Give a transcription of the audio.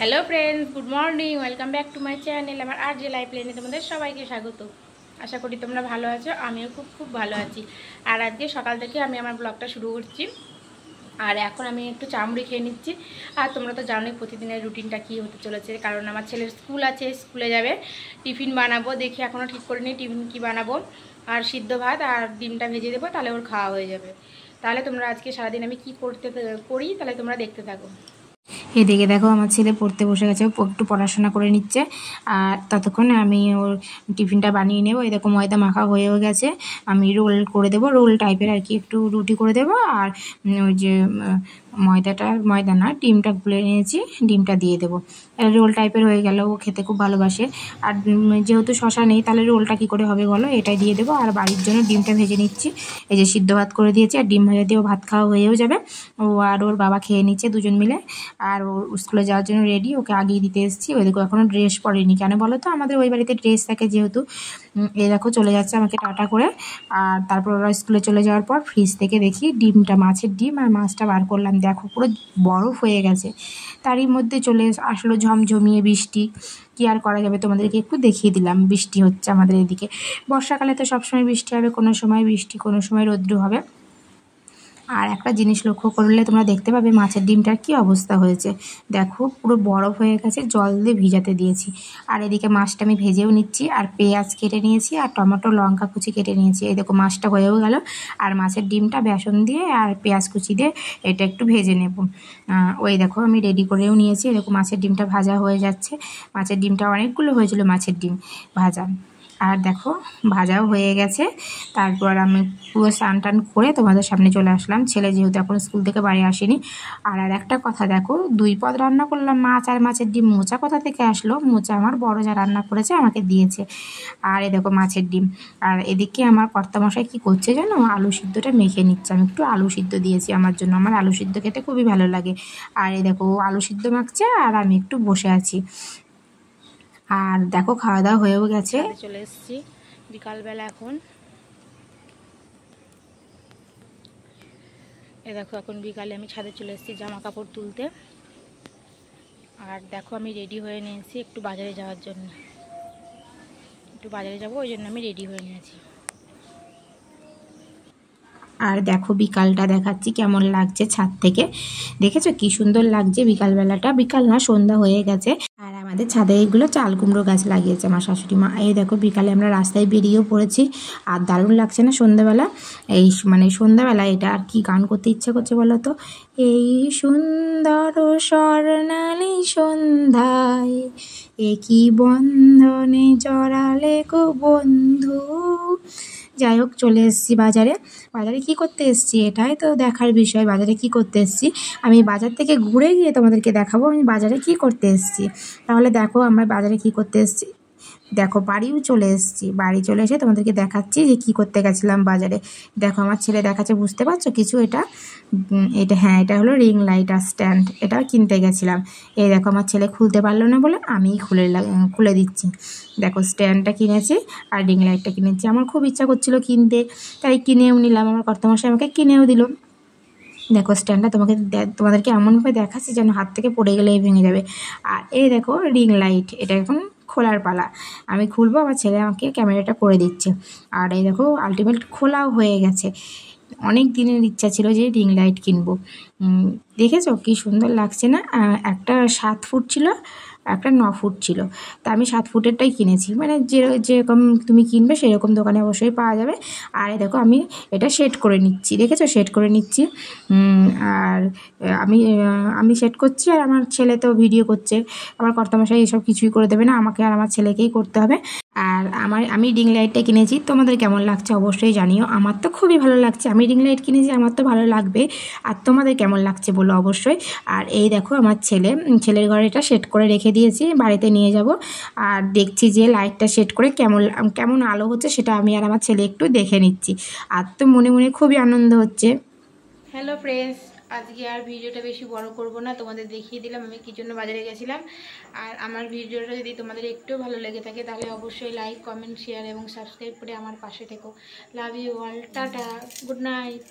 Hello friends, good morning, welcome back to my channel. আমার আর যে life লাইনে তোমাদের সবাইকে স্বাগত। আশা করি তোমরা ভালো আছো, আমিও খুব খুব ভালো আছি। আর আজকে সকাল থেকে আমি আমার ব্লগটা শুরু করছি। আর এখন আমি একটু চামড়ি খেয়ে নিচ্ছি। আর তোমরা তো জানোই প্রতিদিনের রুটিনটা কী হতে চলেছে, কারণ আমার ছেলের স্কুল আছে, স্কুলে যাবে। টিফিন বানাবো, দেখি এখনও ঠিক করে নিই টিফিন কী বানাবো। আর সিদ্ধ ভাত আর ডিমটা ভেজে দেবো, তাহলে ওর খাওয়া হয়ে যাবে। তাহলে তোমরা আজকে সারাদিন আমি কী করি তাহলে তোমরা দেখতে থাকো। এদিকে দেখো আমার ছেলে পড়তে বসে গেছে, একটু পড়াশোনা করে নিচ্ছে। আর ততক্ষণে আমি ওর টিফিনটা বানিয়ে নেবো। এই দেখো ময়দা মাখা হয়েও গেছে, আমি রোল করে দেবো, রোল টাইপের আর কি, একটু রুটি করে দেবো। আর ওই যে ময়দা না, ডিমটা গুলে নিয়েছি, ডিমটা দিয়ে দেবো। রোল টাইপের হয়ে গেল, ও খেতে খুব ভালোবাসে। আর যেহেতু শশা নেই, তাহলে রোলটা কী করে হবে বলো, এটাই দিয়ে দেবো। আর বাড়ির জন্য ডিমটা ভেজে নিচ্ছি, এই যে সিদ্ধ ভাত করে দিয়েছি, আর ডিম ভাজা দিয়েও ভাত খাওয়া হয়েও যাবে। ও আর ওর বাবা খেয়ে নিচ্ছে দুজন মিলে। আর ও স্কুলে যাওয়ার জন্য রেডি, ওকে আগিয়ে দিতে এসেছি। ওই দেখো এখনও ড্রেস পরেনি, কেন বলো তো, আমাদের ওই বাড়িতে ড্রেস থাকে যেহেতু। এই দেখো চলে যাচ্ছে আমাকে টাটা করে। আর তারপর ওরা স্কুলে চলে যাওয়ার পর ফ্রিজ থেকে দেখি ডিমটা, মাছের ডিম আর মাছটা বার করলাম, দেখো পুরো বরফ হয়ে গেছে। তারই মধ্যে চলে আসলো ঝমঝমিয়ে বৃষ্টি। কী আর করা যাবে, তোমাদেরকে একটু দেখিয়ে দিলাম বৃষ্টি হচ্ছে আমাদের এদিকে। বর্ষাকালে তো সবসময় বৃষ্টি হবে, কোনো সময় বৃষ্টি, কোনো সময় রৌদ্র হবে। আর একটা জিনিস লক্ষ্য করলে তোমরা দেখতে পাবে মাছের ডিমটার কি অবস্থা হয়েছে। দেখো পুরো বরফ হয়ে গেছে, জল দিয়ে ভিজাতে দিয়েছি। আর এদিকে মাছটা আমি ভেজেও নিচ্ছি, আর পেঁয়াজ কেটে নিয়েছি, আর টমেটো লঙ্কা কুচি কেটে নিয়েছি। এই দেখো মাছটা হয়েও গেল। আর মাছের ডিমটা বেসন দিয়ে আর পেঁয়াজ কুচি দিয়ে এটা একটু ভেজে নেব। ওই দেখো আমি রেডি করেও নিয়েছি। এরকম মাছের ডিমটা ভাজা হয়ে যাচ্ছে। মাছের ডিমটা অনেকগুলো হয়েছিল, মাছের ডিম ভাজা। আর দেখো ভাজাও হয়ে গেছে। তারপর আমি পুরো স্নান টান করে তোমাদের সামনে চলে আসলাম, ছেলে যেহেতু এখন স্কুল থেকে বাড়ি আসেনি। আর একটা কথা দেখো, 2 পদ রান্না করলাম, মাছ আর মাছের ডিম। মোচা কোথা থেকে আসলো? মোচা আমার বড় যা রান্না করেছে, আমাকে দিয়েছে। আর এই দেখো মাছের ডিম। আর এদিকে আমার কর্তামশাই কী করছে জানো, আলু সিদ্ধটা মেখে নিচ্ছে। আমি একটু আলু সিদ্ধ দিয়েছি আমার জন্য, আমার আলু সিদ্ধ খেতে খুবই ভালো লাগে। আর এই দেখো আলু সিদ্ধ মাখছে, আর আমি একটু বসে আছি। আর দেখো খাওয়া দাওয়া হয়েও গেছে। চলে এসেছি বিকালবেলা এখন। দেখো এখন বিকালে আমি ছাদে চলে এসেছি জামা কাপড় তুলতে। আর দেখো আমি রেডি হয়ে নিয়েছি একটু বাজারে যাওয়ার জন্য, একটু বাজারে যাবো, ওই জন্য আমি রেডি হয়ে নিয়েছি। আর দেখো বিকালটা দেখাচ্ছি কেমন লাগছে ছাদ থেকে। দেখেছো কি সুন্দর লাগছে বিকালবেলাটা, বিকাল না সন্ধ্যা হয়ে গেছে। আর আমাদের ছাদে এগুলো চাল কুমড়ো গাছ লাগিয়েছে আমার শাশুড়ি মা। এই দেখো বিকালে আমরা রাস্তায় বেরিয়েও পড়েছি। আর দারুণ লাগছে না সন্ধ্যাবেলা? এই সন্ধ্যাবেলা এটা আর কি গান করতে ইচ্ছে করছে বলো তো, এই সুন্দর স্বর্ণালী সন্ধ্যায় একই বন্ধনে জড়ালে গো বন্ধু। যাই হোক চলে এসেছি বাজারে। বাজারে কি করতে এসেছি এটাই তো দেখার বিষয়, বাজারে কি করতে এসেছি। আমি বাজার থেকে ঘুরে গিয়ে তোমাদেরকে দেখাবো আমি বাজারে কি করতে এসেছি। তাহলে দেখো আমরা বাজারে কি করতে এসেছি। দেখো বাড়িও চলে এসেছি, বাড়ি চলে এসে তোমাদেরকে দেখাচ্ছি যে কী করতে গেছিলাম বাজারে। দেখো আমার ছেলে দেখাচ্ছে, বুঝতে পারছো কিছু? এটা হ্যাঁ, এটা হলো রিং লাইট আর স্ট্যান্ড, এটা কিনতে গেছিলাম। এই দেখো আমার ছেলে খুলতে পারলো না বলে আমিই খুলে দিচ্ছি। দেখো স্ট্যান্ডটা কিনেছি আর রিং লাইটটা কিনেছি, আমার খুব ইচ্ছা করছিল কিনতে, তাই কিনেও নিলাম। আমার কর্তামশাই আমাকে কিনেও দিল। দেখো স্ট্যান্ডটা তোমাদেরকে এমনভাবে দেখাচ্ছি যেন হাত থেকে পড়ে গেলেই ভেঙে যাবে। আর এই দেখো রিং লাইট, এটা এখন খোলার পালা, আমি খুলবো, আমার ছেলে আমাকে ক্যামেরাটা করে দিচ্ছে। আর এই দেখো আলটিমেট খোলাও হয়ে গেছে। অনেক দিনের ইচ্ছা ছিল যে রিং লাইট কিনবো। দেখেছো কি সুন্দর লাগছে না? একটা 7 ফুট ছিল, একটা 9 ফুট ছিল। তা আমি 7 ফুটেরটাই কিনেছি, মানে যেরকম তুমি কিনবে সেরকম দোকানে অবশ্যই পাওয়া যাবে। আর দেখো আমি এটা সেট করে নিচ্ছি, দেখেছো সেট করে নিচ্ছি। আর আমি সেট করছি, আর আমার ছেলে তো ভিডিও করছে। আমার কর্তামশাই এসব কিছুই করে দেবে না, আমাকে আর আমার ছেলেকেই করতে হবে। আর আমি রিং লাইটটা কিনেছি, তোমাদের কেমন লাগছে অবশ্যই জানিও। আমার তো খুবই ভালো লাগছে, আমি রিং লাইট কিনেছি, আমার তো ভালো লাগবে। আর তোমাদের কেমন লাগছে বলো অবশ্যই। আর এই দেখো আমার ছেলের ঘরে এটা সেট করে রেখে দিয়েছি, বাড়িতে নিয়ে যাব। আর দেখছি যে লাইটটা সেট করে কেমন আলো হচ্ছে সেটা আমি আর আমার ছেলে একটু দেখে নিচ্ছি। আর তো মনে মনে খুবই আনন্দ হচ্ছে। হ্যালো ফ্রেন্ডস, আজকে আর ভিডিওটা বেশি বড় করব না, তোমাদের দেখিয়ে দিলাম আমি কী জন্য বাজারে গেছিলাম। আর আমার ভিডিওটা যদি তোমাদের একটু ভালো লেগে থাকে তাহলে অবশ্যই লাইক, কমেন্ট, শেয়ার এবং সাবস্ক্রাইব করে আমার পাশে থেকো। Love you all, tata, good night.